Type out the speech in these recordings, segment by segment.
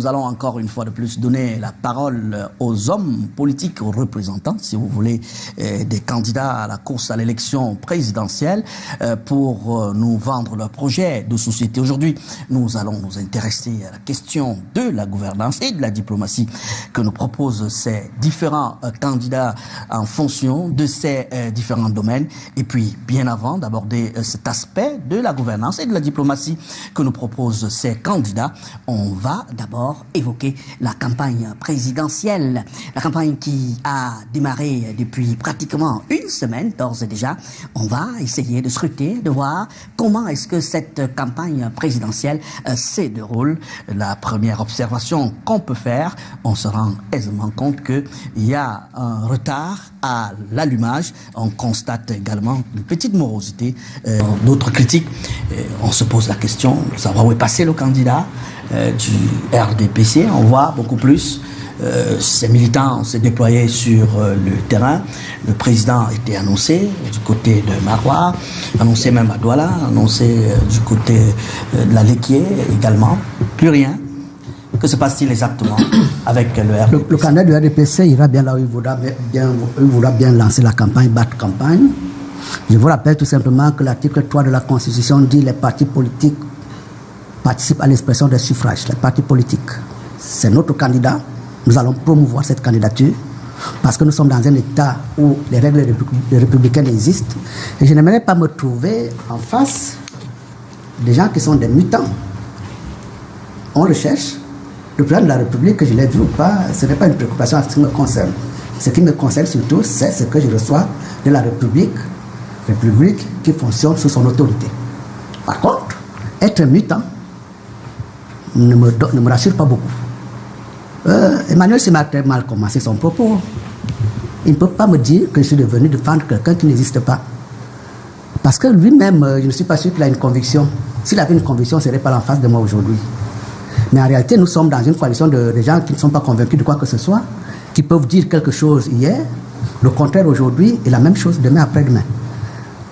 nous allons encore une fois de plus donner la parole aux hommes politiques, aux représentants, si vous voulez, des candidats à la course à l'élection présidentielle pour nous vendre leur projet de société. Aujourd'hui, nous allons nous intéresser à la question de la gouvernance et de la diplomatie que nous proposent ces différents candidats en fonction de ces différents domaines. Et puis, bien avant d'aborder cet aspect de la gouvernance et de la diplomatie que nous proposent ces candidats, on va d'abord évoquer la campagne présidentielle. La campagne qui a démarré depuis pratiquement une semaine, d'ores et déjà. On va essayer de scruter, de voir comment est-ce que cette campagne présidentielle se déroule. La première observation qu'on peut faire, on se rend aisément compte qu'il y a un retard à l'allumage. On constate également une petite morosité. D'autres critiques, on se pose la question de savoir où est passé le candidat du RDPC. On voit beaucoup plus ces militants s'est déployés sur le terrain. Le président était annoncé du côté de Marois, annoncé même à Douala, annoncé du côté de la Lequier également. Plus rien. Que se passe-t-il exactement avec le RDPC? Le candidat du RDPC ira bien là où il voudra bien lancer la campagne, battre campagne. Je vous rappelle tout simplement que l'article 3 de la Constitution dit que les partis politiques participent à l'expression des suffrages. Les partis politiques, c'est notre candidat. Nous allons promouvoir cette candidature parce que nous sommes dans un État où les règles républicaines existent. Et je n'aimerais pas me trouver en face des gens qui sont des mutants. On recherche. Le président de la République, que je l'ai vu ou pas, ce n'est pas une préoccupation en ce qui me concerne. Ce qui me concerne surtout, c'est ce que je reçois de la République qui fonctionne sous son autorité. Par contre, être mutant ne me rassure pas beaucoup. Emmanuel Sim a très mal commencé son propos. Il ne peut pas me dire que je suis devenu défendre quelqu'un qui n'existe pas. Parce que lui-même, je ne suis pas sûr qu'il a une conviction. S'il avait une conviction, il ne serait pas en face de moi aujourd'hui. Mais en réalité, nous sommes dans une coalition de gens qui ne sont pas convaincus de quoi que ce soit, qui peuvent dire quelque chose hier, le contraire aujourd'hui, et la même chose demain après-demain.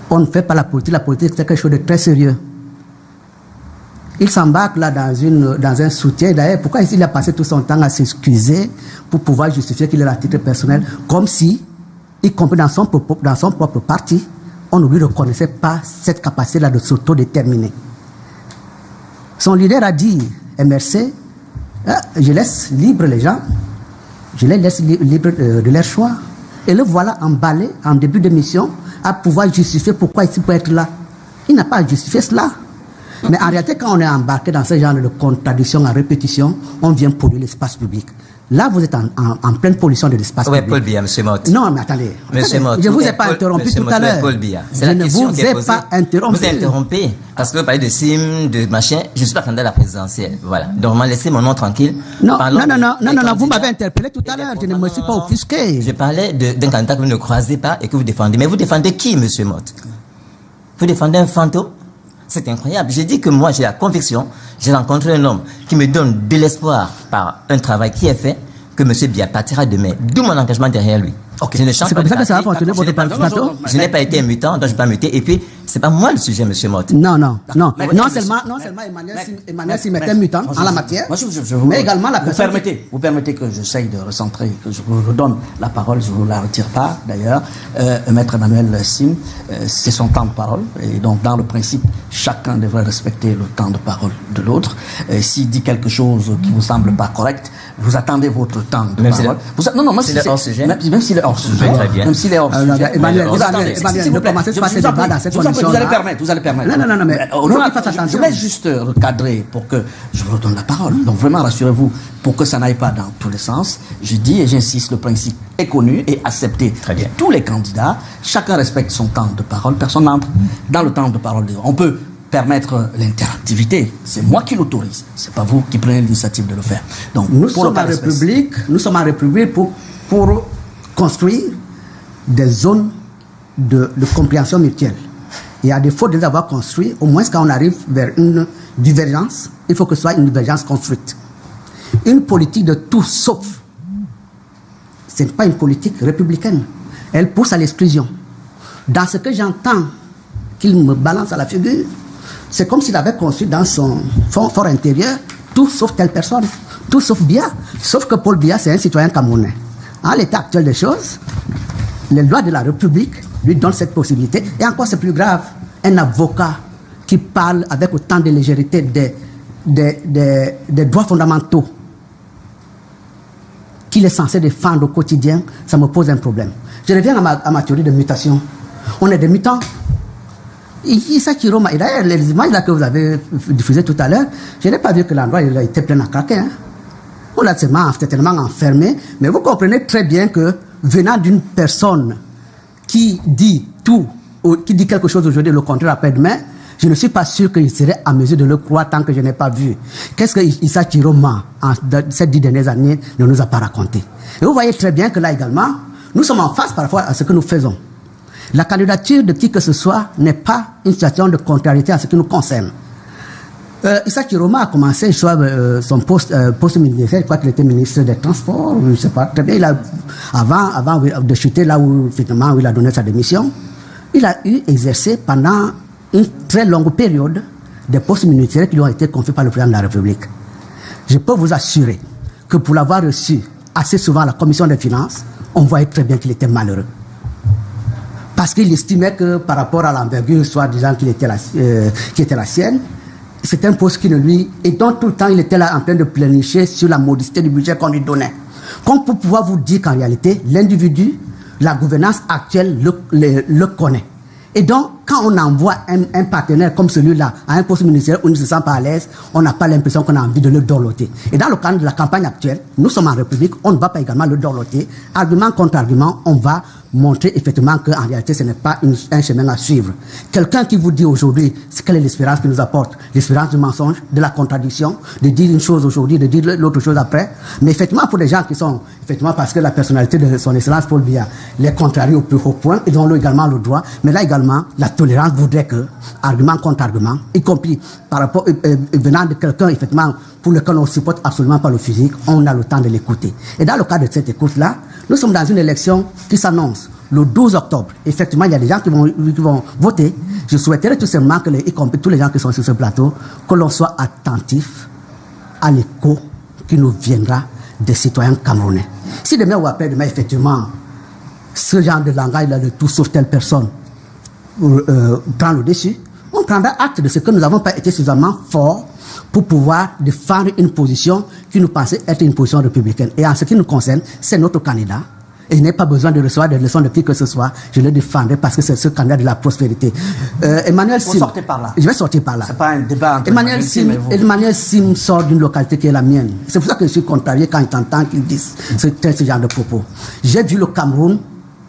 On ne fait pas la politique c'est quelque chose de très sérieux. Il s'embarque là dans un soutien. D'ailleurs, pourquoi il a passé tout son temps à s'excuser pour pouvoir justifier qu'il est à titre personnel, comme si, y compris dans son propre parti, on ne lui reconnaissait pas cette capacité-là de s'autodéterminer. Son leader a dit, MRC, je laisse libre les gens, je les laisse libres de leur choix. Et le voilà emballé en début d'émission à pouvoir justifier pourquoi il peut être là. Il n'a pas à justifier cela. Mais en réalité, quand on est embarqué dans ce genre de contradiction en répétition, on vient polluer l'espace public. Là, vous êtes en pleine pollution de l'espace public. Oui, Paul Biya, M. Mott. Non, mais attendez. Je ne vous ai pas interrompu tout à l'heure. Je ne vous ai pas interrompu. Vous interrompez parce que vous parlez de Sim, de machin. Je ne suis pas candidat à la présidentielle. Voilà. Donc, laissez mon nom tranquille. Non, vous m'avez interpellé tout à l'heure. Je ne me suis pas offusqué. Je parlais d'un candidat que vous ne croisez pas et que vous défendez. Mais vous défendez qui, M. Mott? Vous défendez un fantôme? C'est incroyable. J'ai dit que moi, j'ai la conviction, j'ai rencontré un homme qui me donne de l'espoir par un travail qui est fait, que M. Biya partira demain. D'où mon engagement derrière lui. Okay. C'est comme ça que ça va fonctionner votre plateau. Je n'ai pas été un mutant, donc je ne vais pas muter. Et puis, c'est pas moi le sujet, M. Mott. Non seulement Emmanuel Sim est un mutant en la matière, mais également la personne. Vous permettez que j'essaye de recentrer, que je vous redonne la parole, je ne vous la retire pas d'ailleurs. Maître Emmanuel Sim, c'est son temps de parole, et donc dans le principe, chacun devrait respecter le temps de parole de l'autre. S'il dit quelque chose qui ne vous semble pas correct, vous attendez votre temps de parole. Même s'il est hors sujet. Même s'il est hors sujet. Même s'il est hors sujet. Emmanuel, ne commencez pas ce débat dans cette condition. Vous allez permettre. Non, mais je voulais juste recadrer pour que je vous redonne la parole. Donc vraiment, rassurez-vous, pour que ça n'aille pas dans tous les sens. Je dis et j'insiste, le principe est connu et accepté de tous les candidats. Chacun respecte son temps de parole. Personne n'entre dans le temps de parole. On peut permettre l'interactivité. C'est moi qui l'autorise. C'est pas vous qui prenez l'initiative de le faire. Donc, nous sommes en République pour construire des zones de compréhension mutuelle. Et à défaut de les avoir construits, au moins quand on arrive vers une divergence, il faut que ce soit une divergence construite. Une politique de tout sauf, ce n'est pas une politique républicaine. Elle pousse à l'exclusion. Dans ce que j'entends qu'il me balance à la figure, c'est comme s'il avait construit dans son fort intérieur tout sauf telle personne. Tout sauf Biya. Sauf que Paul Biya, c'est un citoyen camerounais. À l'état actuel des choses, les lois de la République lui donnent cette possibilité. Et encore, c'est plus grave. Un avocat qui parle avec autant de légèreté des droits fondamentaux qu'il est censé défendre au quotidien, ça me pose un problème. Je reviens à ma théorie de mutation. On est des mutants. Issa Chiroma, et d'ailleurs, les images là que vous avez diffusées tout à l'heure, je n'ai pas vu que l'endroit il a été plein à craquer. Hein. On l'a tellement enfermé, mais vous comprenez très bien que venant d'une personne qui dit tout, qui dit quelque chose aujourd'hui, le contraire après-demain, je ne suis pas sûr qu'il serait à mesure de le croire tant que je n'ai pas vu. Qu'est-ce que Issa Chiroma, en ces 10 dernières années, ne nous a pas raconté. Et vous voyez très bien que là également, nous sommes en face par rapport à ce que nous faisons. La candidature de qui que ce soit n'est pas une situation de contrariété en ce qui nous concerne. Issa Chiroma a commencé son poste ministériel, je crois qu'il était ministre des Transports, je ne sais pas très bien. Avant de chuter là où finalement où il a donné sa démission, il a exercé pendant une très longue période des postes ministériels qui lui ont été confiés par le président de la République. Je peux vous assurer que pour l'avoir reçu assez souvent à la commission des finances, on voyait très bien qu'il était malheureux. Parce qu'il estimait que par rapport à l'envergure, soit disant qui était la sienne, c'était un poste qui ne lui... Et donc tout le temps, il était là en train de pleurnicher sur la modicité du budget qu'on lui donnait. Comme pour pouvoir vous dire qu'en réalité, l'individu, la gouvernance actuelle le connaît. Et donc, quand on envoie un partenaire comme celui-là à un poste ministériel où il ne se sent pas à l'aise, on n'a pas l'impression qu'on a envie de le dorloter. Et dans le cadre de la campagne actuelle, nous sommes en République, on ne va pas également le dorloter. Argument contre argument, on va montrer effectivement qu'en réalité, ce n'est pas un chemin à suivre. Quelqu'un qui vous dit aujourd'hui, quelle est l'espérance qu'il nous apporte? L'espérance du mensonge, de la contradiction, de dire une chose aujourd'hui, de dire l'autre chose après. Mais effectivement, pour des gens qui sont, effectivement, parce que la personnalité de son excellence Paul Biya les contrarie au plus haut point, ils ont également le droit. Mais là également, la tolérance voudrait que, argument contre argument, y compris par rapport, venant de quelqu'un, effectivement, pour lequel on ne supporte absolument pas le physique, on a le temps de l'écouter. Et dans le cadre de cette écoute-là, nous sommes dans une élection qui s'annonce le 12 octobre. Effectivement, il y a des gens qui vont voter. Je souhaiterais tout simplement que, y compris tous les gens qui sont sur ce plateau, que l'on soit attentif à l'écho qui nous viendra des citoyens camerounais. Si demain ou après-demain, effectivement, ce genre de langage-là de tout sauf telle personne prend le dessus, on prendra acte de ce que nous n'avons pas été suffisamment forts pour pouvoir défendre une position qui nous pensait être une position républicaine. Et en ce qui nous concerne, c'est notre candidat. Et je n'ai pas besoin de recevoir des leçons de qui que ce soit. Je le défendrai parce que c'est ce candidat de la prospérité. Emmanuel Sim. Vous sortez par là. Je vais sortir par là. C'est pas un débat entre Emmanuel Sim sort d'une localité qui est la mienne. C'est pour ça que je suis contrarié quand j'entends qu'ils disent ce genre de propos. J'ai vu le Cameroun,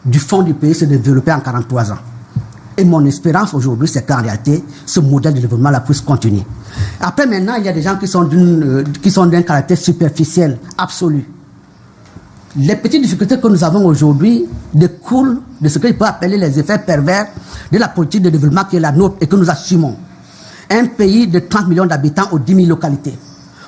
du fond du pays, se développer en 43 ans. Et mon espérance aujourd'hui, c'est qu'en réalité, ce modèle de développement-là puisse continuer. Après, maintenant, il y a des gens qui sont d'un caractère superficiel, absolu. Les petites difficultés que nous avons aujourd'hui découlent de ce que je peux appeler les effets pervers de la politique de développement qui est la nôtre et que nous assumons. Un pays de 30 millions d'habitants aux 10 000 localités.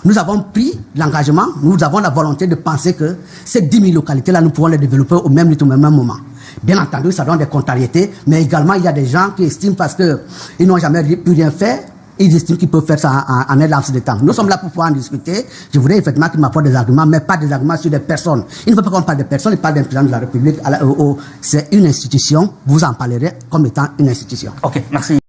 Nous avons pris l'engagement, nous avons la volonté de penser que ces 10 000 localités-là, nous pourrons les développer au même rythme, au même moment. Bien entendu, ça donne des contrariétés, mais également, il y a des gens qui estiment parce qu'ils n'ont jamais pu rien faire, ils estiment qu'ils peuvent faire ça en un laps de temps. Nous sommes là pour pouvoir en discuter. Je voudrais effectivement qu'ils m'apportent des arguments, mais pas des arguments sur des personnes. Il ne veut pas qu'on parle de personnes, il parle d'un président de la République. C'est une institution, vous en parlerez comme étant une institution. Ok, merci.